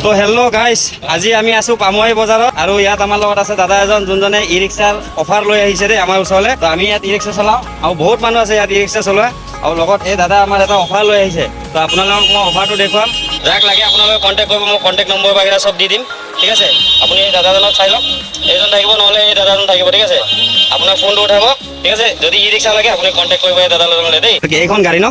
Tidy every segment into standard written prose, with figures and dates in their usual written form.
তো hello' guys, আজি আমি আছো পামুৱাই বজাৰত আৰু ইয়াত আমাৰ লগত আছে দাদা এজন যোনজনে ই ৰিক্সাৰ অফাৰ লৈ আহিছে দেই আমাৰ ওচৰলৈ। তো আমি ইয়াত ই ৰিক্সা চলাওঁ আৰু বহুত মানুহ আছে ইয়াত ই ৰিক্সা চলোৱা আৰু লগত এই দাদা আমাৰ এটা অফাৰ লৈ আহিছে। তো আপোনালোকক মই অফাৰটো দেখুৱাম, যাক লাগে আপোনালোকে কণ্টেক্ট কৰিব, মই কণ্টেক্ট নম্বৰ বাগেৰা চব দি দিম। ঠিক আছে, আপুনি এই দাদাজনক চাই লওক, এইজন থাকিব নহ'লে এই দাদাজন থাকিব। ঠিক আছে, আপোনাৰ ফোনটো উঠাব। ঠিক আছে, যদি ই ৰিক্সা লাগে আপুনি কণ্টেক্ট কৰিব এই দাদাজনলৈ দেই। এইখন গাড়ী ন,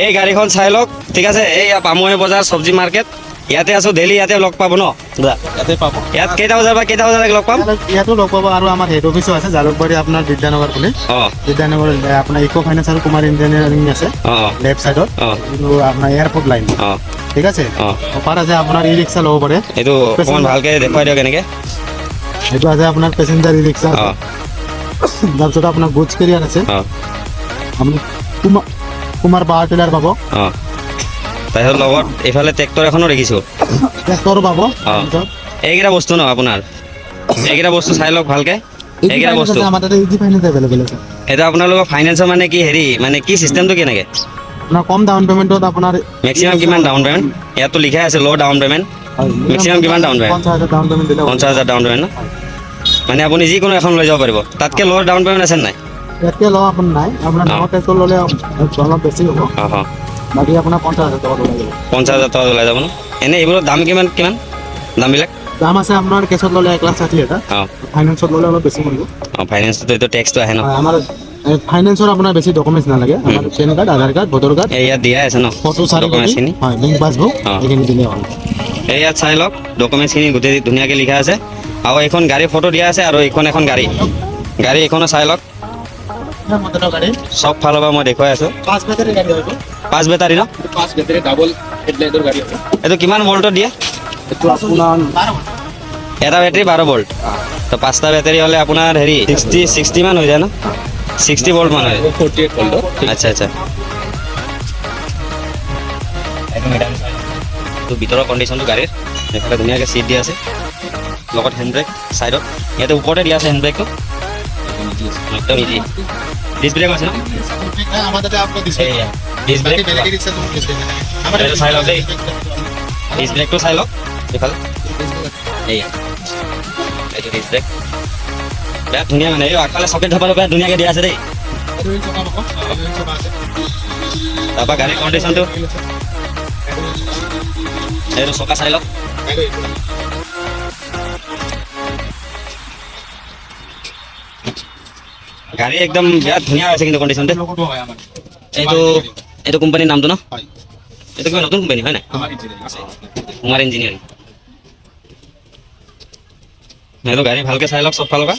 এই গাড়ীখন চাই লওক। ঠিক আছে, এই পামুৱাই বজাৰ চব্জি মাৰ্কেট, ইয়াতে আছো ডেইলি, ইয়াতে লগ পাব ন দাদা? ইয়াতে পাব। ইয়াত কেইটা বজাৰ পৰা কেইটা বজালৈকে লগ পাম? ইয়াতো লগ পাব আৰু আমাৰ হেড অফিচো আছে জালুকবাৰী আপোনাৰ বিদ্যানগৰ বুলি। বিদ্যানগৰ আপোনাৰ ইকো ফাইনেন্স আৰু কুমাৰ ইঞ্জিনিয়াৰিং আছে লেফ্ট চাইডত, কিন্তু আপোনাৰ এয়াৰপৰ্ট লাইন। ঠিক আছে, অফাৰ আছে, আপোনাৰ ই ৰিক্সা ল'ব পাৰে। এইটো অকণমান ভালকে দেখুৱাই দিয়ক কেনেকে। এইটো আছে আপোনাৰ পেচেঞ্জাৰ ই ৰিক্সা, তাৰপিছত আপোনাৰ গুডছ কেৰিয়াৰ আছে, আপুনি কুমাৰ পাৱাৰ টিলাৰ পাব। তাৰপিছত লগত এইফালে ট্ৰেক্টৰ এখনো দেখিছোঁ, ট্ৰেক্টৰো পাব। এইকেইটা বস্তু ন আপোনাৰ, এইকেইটা বস্তু চাই লওক ভালকে। এইকেইটা বস্তু আমাৰ তাতে ইজি ফাইনেন্স এভেইলেবল আছে। এইটো আপোনালোকৰ ফাইনেন্সৰ মানে কি হেৰি, মানে কি চিষ্টেমটো কেনেকে? আপোনাৰ কম ডাউন পেমেণ্টত আপোনাৰ মেক্সিমাম কিমান ডাউন পেমেণ্ট? ইয়াততো লিখাই আছে ল' ডাউন পেমেণ্ট। মেক্সিমাম কিমান ডাউন পেমেণ্ট? 50,000 ডাউন পেমেণ্ট দিলে 50,000 ডাউন পেমেণ্ট ন? মানে আপুনি যিকোনো এখন লৈ যাব পাৰিব, তাতকৈ ল' ডাউন পেমেণ্ট আছে নাই? ইয়াতকৈ ল আপোনাৰ নাই, আপোনাৰ ডাঙৰ ট্ৰেক্টৰ ল'লে অলপ বেছি হ'ব। বাকী আপোনাৰ 50,000 টকা ওলাই যাব। 50,000 টকা ওলাই যাব ন? এনেই এইবোৰৰ দাম কিমান কিমান দামবিলাক? দাম আছে আপোনাৰ কেছত ল'লে 1,60,000, ফাইনেন্সত ল'লে অলপ বেছি পৰিব। ফাইনেন্সটো এইটো টেক্সটো আহে ন? আমাৰ ফাইনেন্সৰ আপোনাৰ বেছি ডকুমেণ্টছ নালাগে, আমাৰ পেন কাৰ্ড, আধাৰ কাৰ্ড, ভোটাৰ কাৰ্ড, এই ইয়াত দিয়াই আছে ন ফটো 4 কপি, ডকুমেণ্টছখিনি? হয়, বেংক পাছবুক, এইখিনি দিলে হ'ল। এই ইয়াত চাই লওক, ডকুমেণ্টছখিনি গোটেই ধুনীয়াকৈ লিখা আছে আৰু এইখন গাড়ীৰ ফটো দিয়া আছে আৰু এইখন এখন গাড়ী এইখনো চাই লওক। চব ফালৰ পৰা মই দেখুৱাই আছোঁ। 5 বেটাৰী গাড়ী হ'ব, 5 বেটাৰী ন? 5 বেটাৰী ডাবল হেডলাইটৰ গাড়ী হ'ব। এইটো কিমান ভল্টত দিয়ে? এইটো আপোনাৰ এটা বেটাৰী 12 ভল্ট। তো 5টা বেটাৰী হ'লে আপোনাৰ হেৰি 60 মান হৈ যায় ন? 60 ভল্ট মান হয়। 48 ভল্ট। আচ্ছা আচ্ছা। তো ভিতৰৰ কণ্ডিশ্যনটো গাড়ীৰ এইফালে ধুনীয়াকৈ চিট দিয়া আছে, লগত হেণ্ড ব্ৰেক ছাইডত, ইয়াতে ওপৰতে দিয়া আছে হেণ্ড ব্ৰেকটো, একদম ইজি। ডিছ ব্ৰেক আছে ন? আমাৰ তাতে আপোনাৰ এইয়া ডিছ ব্ৰেক, বেলেগ ৰিক্সা তুমি এইটো চাই লওক দেই, ডিছ ব্ৰেকটো চাই লওক এইফালে। এইয়া এইটো ডিছ ব্ৰেক, বিৰাট ধুনীয়া মানে। এই আগফালে চকেট ধপাটো বিৰাট ধুনীয়াকৈ দিয়া আছে দেই। তাৰপৰা গাড়ীৰ কণ্ডিশ্যনটো, এইটো চকা চাই লওক। গাড়ী একদম বিৰাট ধুনীয়া হৈছে কিন্তু কণ্ডিশ্যনটো। এইটো কোম্পানীৰ নামটো ন? এইটো কিবা নতুন কোম্পানী হয় নাই? কুমাৰ ইঞ্জিনিয়াৰিং। এইটো গাড়ী ভালকৈ চাই লওক চব ফালৰ পৰা।